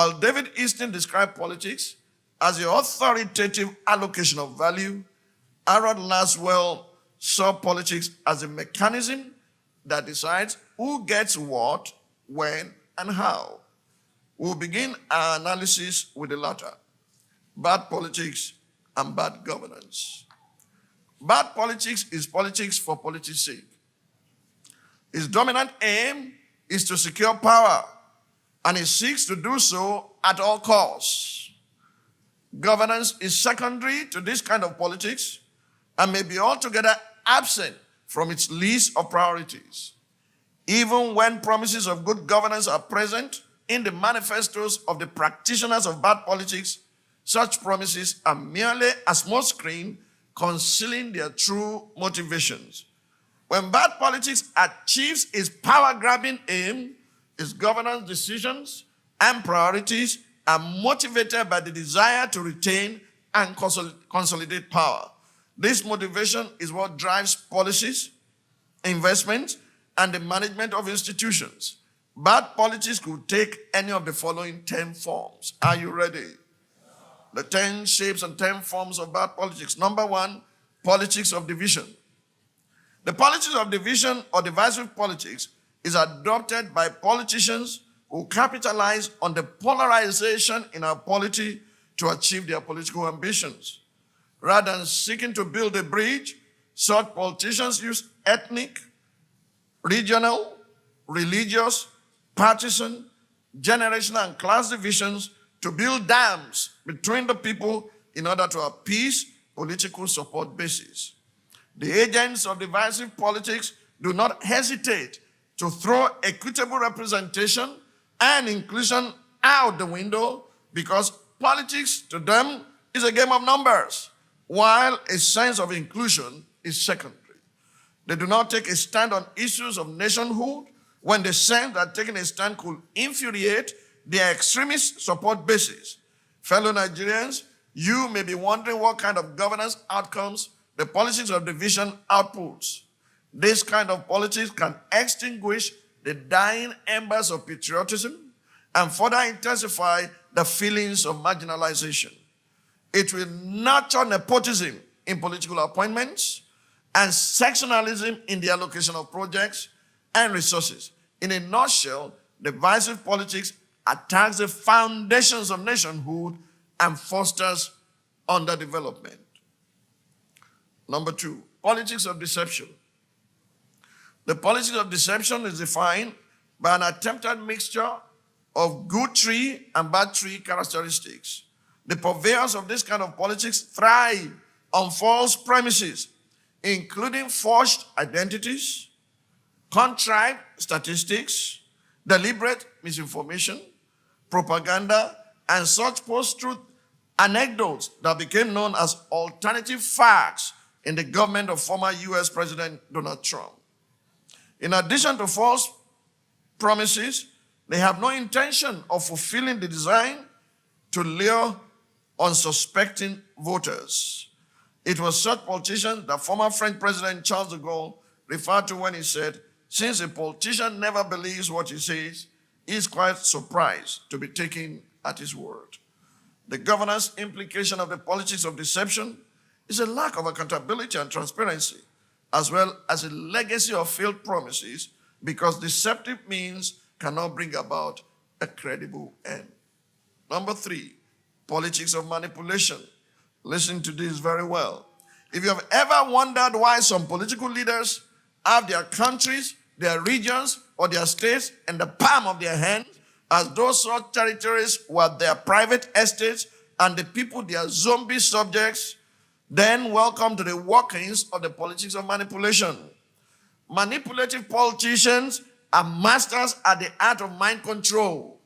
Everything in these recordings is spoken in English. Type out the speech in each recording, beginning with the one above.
While David Easton described politics as the authoritative allocation of value, Harold Laswell saw politics as a mechanism that decides who gets what, when, and how. We'll begin our analysis with the latter: bad politics and bad governance. Bad politics is politics for politics' sake. Its dominant aim is to secure power, and it seeks to do so at all costs. Governance is secondary to this kind of politics and may be altogether absent from its list of priorities. Even when promises of good governance are present in the manifestos of the practitioners of bad politics, such promises are merely a small screen concealing their true motivations. When bad politics achieves its power-grabbing aim, its governance decisions and priorities are motivated by the desire to retain and consolidate power. This motivation is what drives policies, investments, and the management of institutions. Bad politics could take any of the following 10 forms. Are you ready? The 10 shapes and 10 forms of bad politics. Number 1, politics of division. The politics of division or divisive politics is adopted by politicians who capitalize on the polarization in our polity to achieve their political ambitions. Rather than seeking to build a bridge, such politicians use ethnic, regional, religious, partisan, generational, and class divisions to build dams between the people in order to appease political support bases. The agents of divisive politics do not hesitate to throw equitable representation and inclusion out the window because politics to them is a game of numbers, while a sense of inclusion is secondary. They do not take a stand on issues of nationhood when they sense that taking a stand could infuriate their extremist support bases. Fellow Nigerians, you may be wondering what kind of governance outcomes the politics of division outputs. This kind of politics can extinguish the dying embers of patriotism and further intensify the feelings of marginalization. It will nurture nepotism in political appointments and sectionalism in the allocation of projects and resources. In a nutshell, divisive politics attacks the foundations of nationhood and fosters underdevelopment. Number 2, politics of deception. The politics of deception is defined by an attempted mixture of good tree and bad tree characteristics. The purveyors of this kind of politics thrive on false premises, including forged identities, contrived statistics, deliberate misinformation, propaganda, and such post-truth anecdotes that became known as alternative facts in the government of former U.S. President Donald Trump. In addition to false promises, they have no intention of fulfilling the design to lure unsuspecting voters. It was such politicians that former French President Charles de Gaulle referred to when he said, "Since a politician never believes what he says, he is quite surprised to be taken at his word." The governance implication of the politics of deception is a lack of accountability and transparency, as well as a legacy of failed promises, because deceptive means cannot bring about a credible end. Number 3, politics of manipulation. Listen to this very well. If you have ever wondered why some political leaders have their countries, their regions, or their states in the palm of their hand, as though such territories were their private estates and the people their zombie subjects, then welcome to the workings of the politics of manipulation. Manipulative politicians are masters at the art of mind control.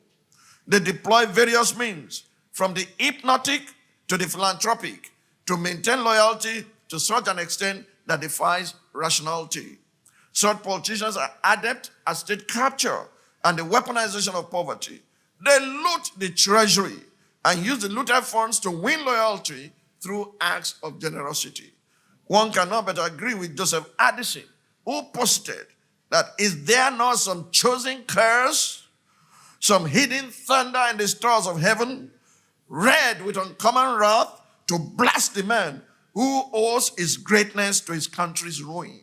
They deploy various means, from the hypnotic to the philanthropic, to maintain loyalty to such an extent that defies rationality. Such politicians are adept at state capture and the weaponization of poverty. They loot the treasury and use the looted funds to win loyalty through acts of generosity. One cannot but agree with Joseph Addison, who posted that, "Is there not some chosen curse some hidden thunder in the stars of heaven, red with uncommon wrath, to blast the man who owes his greatness to his country's ruin.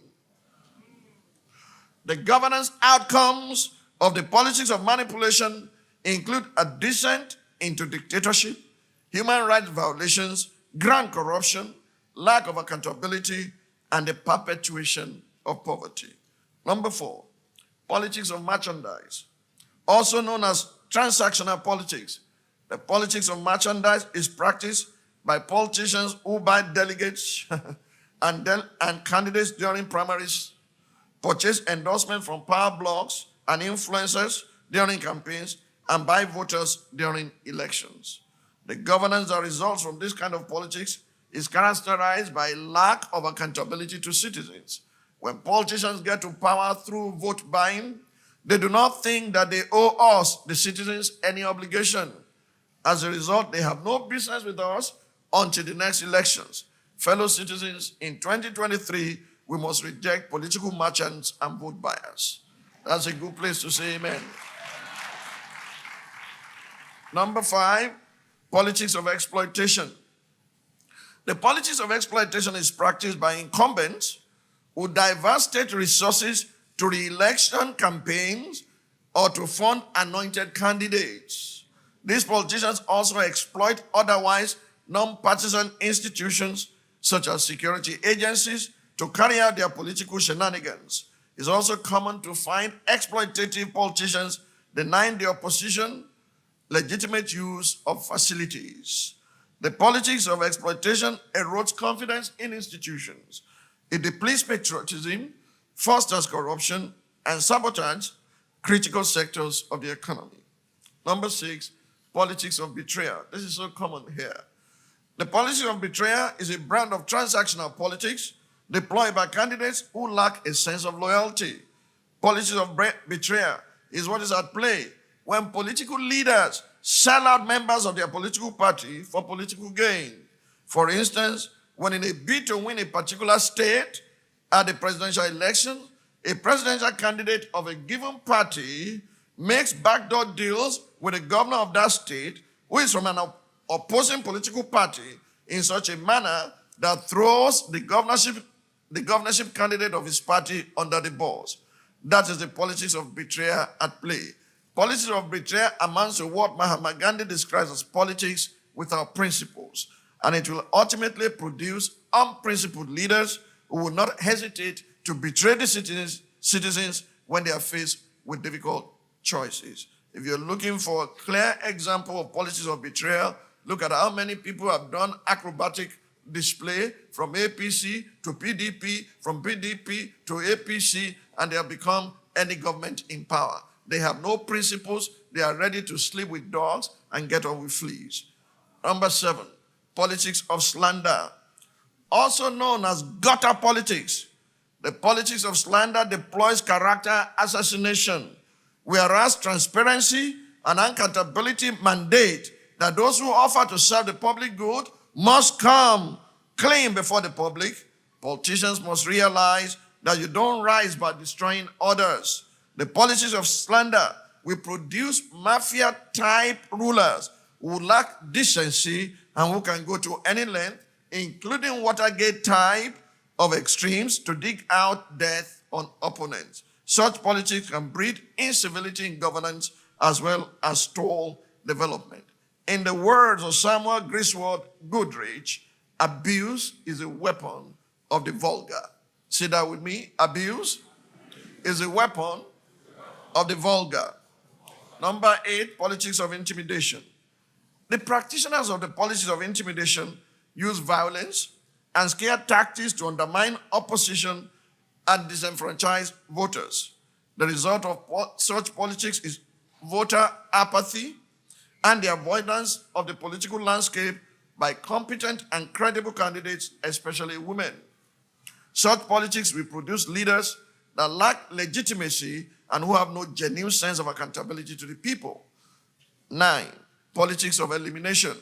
The governance outcomes of the politics of manipulation include a descent into dictatorship, human rights violations, grand corruption, lack of accountability, and the perpetuation of poverty. Number 4, politics of merchandise, also known as transactional politics. The politics of merchandise is practiced by politicians who buy delegates and candidates during primaries, purchase endorsement from power blocs and influencers during campaigns, and buy voters during elections. The governance that results from this kind of politics is characterized by lack of accountability to citizens. When politicians get to power through vote buying, they do not think that they owe us, the citizens, any obligation. As a result, they have no business with us until the next elections. Fellow citizens, in 2023, we must reject political merchants and vote buyers. That's a good place to say amen. Number 5, politics of exploitation. The politics of exploitation is practiced by incumbents who divert state resources to re-election campaigns or to fund anointed candidates. These politicians also exploit otherwise non-partisan institutions such as security agencies to carry out their political shenanigans. It's also common to find exploitative politicians denying the opposition legitimate use of facilities. The politics of exploitation erodes confidence in institutions. It depletes patriotism, fosters corruption, and sabotages critical sectors of the economy. Number 6, politics of betrayal. This is so common here. The policy of betrayal is a brand of transactional politics deployed by candidates who lack a sense of loyalty. Policies of betrayal is what is at play when political leaders sell out members of their political party for political gain. For instance, when in a bid to win a particular state at the presidential election, a presidential candidate of a given party makes backdoor deals with the governor of that state who is from an opposing political party in such a manner that throws the governorship candidate of his party under the bus. That is the politics of betrayal at play. Politics of betrayal amounts to what Mahatma Gandhi describes as politics without principles, and it will ultimately produce unprincipled leaders who will not hesitate to betray the citizens when they are faced with difficult choices. If you're looking for a clear example of politics of betrayal, look at how many people have done acrobatic display from APC to PDP, from PDP to APC, and they have become any government in power. They have no principles. They are ready to sleep with dogs and get on with fleas. Number 7, politics of slander, also known as gutter politics. The politics of slander deploys character assassination, whereas transparency and accountability mandate that those who offer to serve the public good must come clean before the public. Politicians must realize that you don't rise by destroying others. The policies of slander will produce mafia-type rulers who lack decency and who can go to any length, including Watergate type of extremes, to dig out death on opponents. Such politics can breed incivility in governance as well as stall development. In the words of Samuel Griswold Goodrich, abuse is a weapon of the vulgar. Say that with me. Abuse is a weapon of the vulgar. Number 8, politics of intimidation. The practitioners of the policies of intimidation use violence and scare tactics to undermine opposition and disenfranchise voters. The result of such politics is voter apathy and the avoidance of the political landscape by competent and credible candidates, especially women. Such politics will produce leaders that lack legitimacy and who have no genuine sense of accountability to the people. 9, politics of elimination.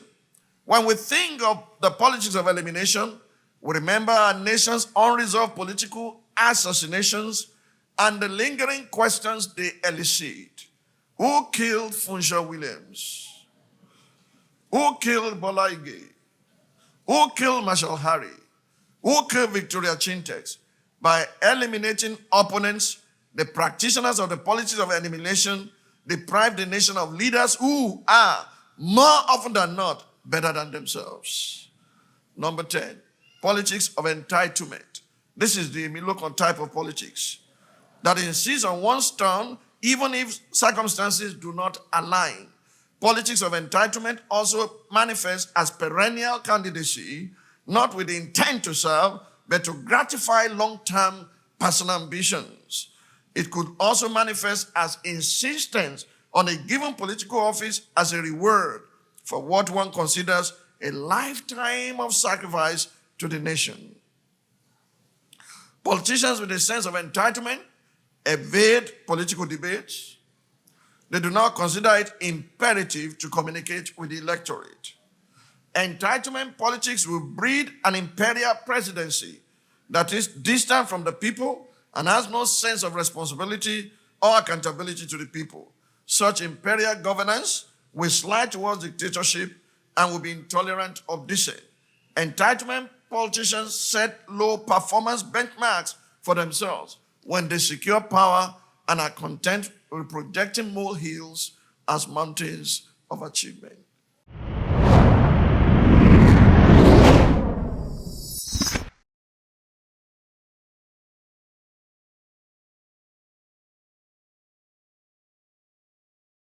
When we think of the politics of elimination, we remember our nation's unresolved political assassinations and the lingering questions they elicit. Who killed Funshaw Williams? Who killed Bola Ige? Who killed Marshall Harry? Who killed Victoria Chintex? By eliminating opponents, the practitioners of the policies of elimination deprive the nation of leaders who are, more often than not, better than themselves. Number 10, politics of entitlement. This is the Milocon type of politics that insists on one's turn even if circumstances do not align. Politics of entitlement also manifests as perennial candidacy, not with the intent to serve, but to gratify long-term personal ambitions. It could also manifest as insistence on a given political office as a reward for what one considers a lifetime of sacrifice to the nation. Politicians with a sense of entitlement evade political debates. They do not consider it imperative to communicate with the electorate. Entitlement politics will breed an imperial presidency that is distant from the people and has no sense of responsibility or accountability to the people. Such imperial governance will slide towards dictatorship and will be intolerant of dissent. Entitlement politicians set low performance benchmarks for themselves when they secure power and are content with projecting molehills as mountains of achievement.